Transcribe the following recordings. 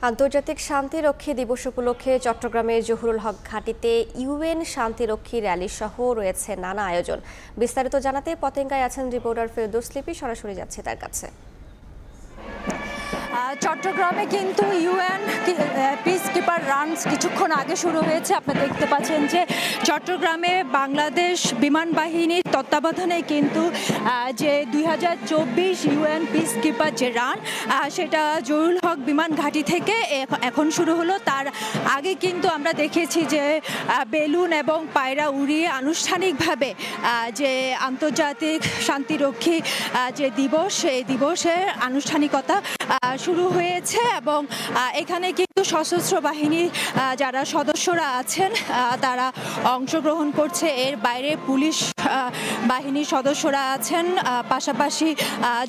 আন্তর্জাতিক শান্তিরক্ষী দিবস উপলক্ষে চট্টগ্রামের জহুরুল হক ঘাঁটিতে ইউএন শান্তিরক্ষী র্যালি সহ রয়েছে নানা আয়োজন। বিস্তারিত জানাতে পতেঙ্গায় আছেন রিপোর্টার ফেরদৌস লিপি, সরাসরি যাচ্ছে তার কাছে। চট্টগ্রামে কিন্তু ইউএন পিস কিপার রান কিছুক্ষণ আগে শুরু হয়েছে। আপনারা দেখতে পাচ্ছেন যে চট্টগ্রামে বাংলাদেশ বিমান বাহিনীর তত্ত্বাবধানে কিন্তু যে 2024 ইউএন পিস কিপার যে রান সেটা জহুরুল হক বিমান ঘাঁটি থেকে এখন শুরু হলো। তার আগে কিন্তু আমরা দেখেছি যে বেলুন এবং পায়রা উড়িয়ে আনুষ্ঠানিকভাবে যে আন্তর্জাতিক শান্তিরক্ষী যে দিবস, সেই দিবসের আনুষ্ঠানিকতা শুরু হয়েছে এবং এখানে কিন্তু সশস্ত্র বাহিনীর যারা সদস্যরা আছেন তারা অংশগ্রহণ করছে। এর বাইরে পুলিশ বাহিনীর সদস্যরা আছেন। পাশাপাশি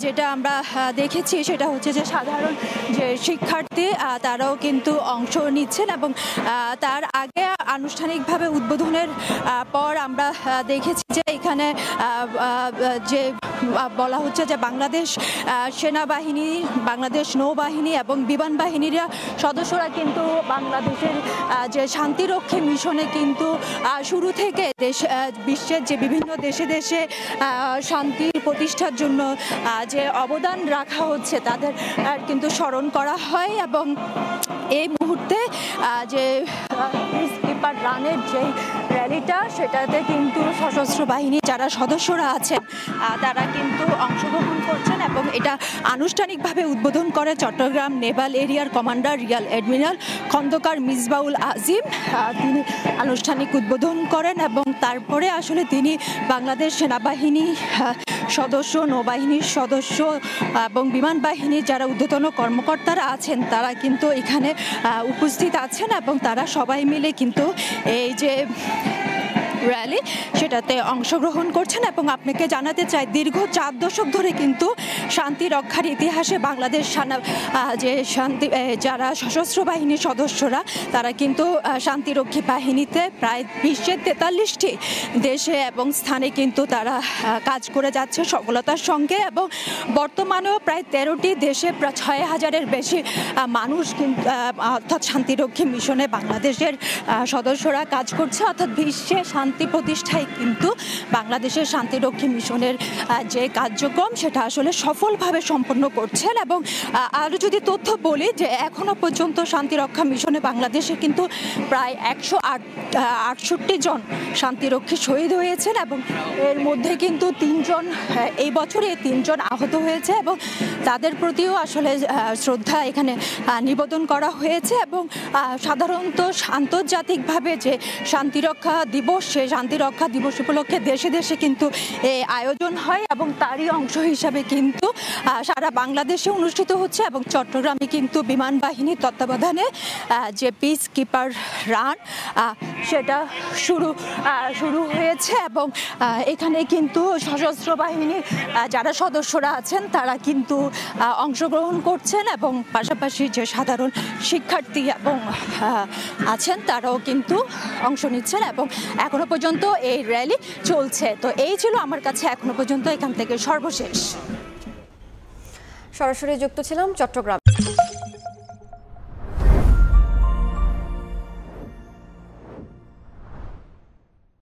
যেটা আমরা দেখেছি সেটা হচ্ছে যে সাধারণ যে শিক্ষার্থী তারাও কিন্তু অংশ নিচ্ছেন এবং তার আগে আনুষ্ঠানিকভাবে উদ্বোধনের পর আমরা দেখেছি যে এখানে যে বলা হচ্ছে যে বাংলাদেশ সেনাবাহিনী, বাংলাদেশ নৌবাহিনী এবং বিমান বাহিনীর সদস্যরা কিন্তু বাংলাদেশের যে শান্তিরক্ষী মিশনে কিন্তু শুরু থেকে বিশ্বের যে বিভিন্ন দেশে দেশে শান্তির প্রতিষ্ঠার জন্য যে অবদান রাখা হচ্ছে তাদের কিন্তু স্মরণ করা হয়। এবং এই মুহূর্তে যে পিস কিপার রানের যে র্যালিটা সেটাতে কিন্তু সশস্ত্র বাহিনী যারা সদস্যরা আছেন তারা কিন্তু অংশগ্রহণ করছেন এবং এটা আনুষ্ঠানিকভাবে উদ্বোধন করে চট্টগ্রাম নেভাল এরিয়ার commander rear admiral Khandakar Misbaul Azim. তিনি আনুষ্ঠানিক উদ্বোধন করেন এবং তারপরে আসলে তিনি বাংলাদেশ সেনাবাহিনী সদস্য, নৌবাহিনীর সদস্য এবং বিমান বাহিনীর যারা ঊর্ধ্বতন কর্মকর্তারা আছেন তারা কিন্তু এখানে উপস্থিত আছেন এবং তারা সবাই মিলে কিন্তু এই যে র্যালি সেটাতে অংশগ্রহণ করছেন। এবং আপনাকে জানাতে চাই দীর্ঘ 4 দশক ধরে কিন্তু শান্তি রক্ষার ইতিহাসে বাংলাদেশ যে যারা সশস্ত্র বাহিনীর সদস্যরা তারা কিন্তু শান্তিরক্ষী বাহিনীতে প্রায় বিশ্বের 43টি দেশে এবং স্থানে কিন্তু তারা কাজ করে যাচ্ছে সফলতার সঙ্গে এবং বর্তমানেও প্রায় 13টি দেশে প্রায় 6000-এর বেশি মানুষ কিন্তু অর্থাৎ শান্তিরক্ষী মিশনে বাংলাদেশের সদস্যরা কাজ করছে। অর্থাৎ বিশ্বে শান্তি প্রতিষ্ঠায় কিন্তু বাংলাদেশের শান্তিরক্ষী মিশনের যে কার্যক্রম সেটা আসলে সফলভাবে সম্পন্ন করছেন। এবং আরও যদি তথ্য বলি যে এখনো পর্যন্ত শান্তিরক্ষা মিশনে বাংলাদেশে কিন্তু প্রায় 168 জন শান্তিরক্ষী শহীদ হয়েছেন এবং এর মধ্যে কিন্তু 3 জন এই বছরে 3 জন আহত হয়েছে এবং তাদের প্রতিও আসলে শ্রদ্ধা এখানে নিবেদন করা হয়েছে। এবং সাধারণত আন্তর্জাতিকভাবে যে শান্তিরক্ষা দিবস, সেই শান্তিরক্ষা দিবস উপলক্ষে দেশে দেশে কিন্তু এই আয়োজন হয় এবং তারই অংশ হিসাবে কিন্তু সারা বাংলাদেশে অনুষ্ঠিত হচ্ছে এবং চট্টগ্রামে কিন্তু বিমান বাহিনীর তত্ত্বাবধানে যে পিস কিপার রান সেটা শুরু হয়েছে এবং এখানে কিন্তু সশস্ত্র বাহিনীর যারা সদস্যরা আছেন তারা কিন্তু অংশগ্রহণ করছেন এবং পাশাপাশি যে সাধারণ শিক্ষার্থী এবং আছেন তারাও কিন্তু অংশ নিচ্ছেন এবং এখনো পর্যন্ত এই র্যালি চলছে। তো এই ছিল আমার কাছে এখনো পর্যন্ত এখান থেকে সর্বশেষ। সরাসরি যুক্ত ছিলাম চট্টগ্রাম।